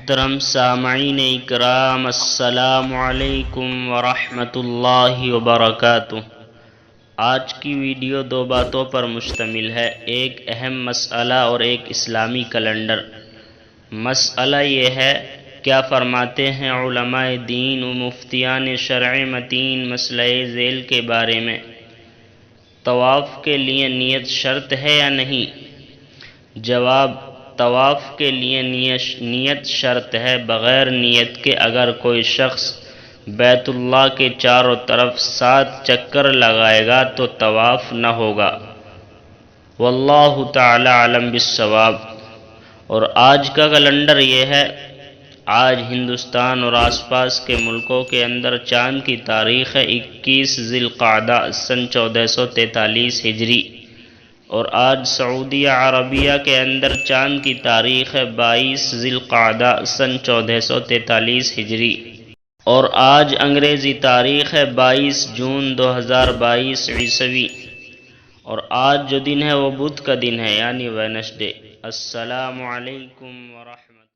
محترم سامعین اکرام، السلام علیکم ورحمۃ اللہ وبرکاتہ۔ آج کی ویڈیو دو باتوں پر مشتمل ہے، ایک اہم مسئلہ اور ایک اسلامی کیلنڈر۔ مسئلہ یہ ہے، کیا فرماتے ہیں علماء دین و مفتیان شرع متین مسئلہ ذیل کے بارے میں؟ طواف کے لیے نیت شرط ہے یا نہیں؟ جواب: طواف کے لیے نیت شرط ہے۔ بغیر نیت کے اگر کوئی شخص بیت اللہ کے چاروں طرف 7 چکر لگائے گا تو طواف نہ ہوگا۔ واللہ تعالی اعلم بالصواب۔ اور آج کا کیلنڈر یہ ہے، آج ہندوستان اور آس پاس کے ملکوں کے اندر چاند کی تاریخ ہے 21 ذی القعدہ سن 1443 ہجری، اور آج سعودیہ عربیہ کے اندر چاند کی تاریخ ہے 22 ذی القعدہ سن 1443 ہجری، اور آج انگریزی تاریخ ہے 22 جون 2022 عیسوی، اور آج جو دن ہے وہ بدھ کا دن ہے، یعنی وینسڈے۔ السلام علیکم ورحمۃ اللہ۔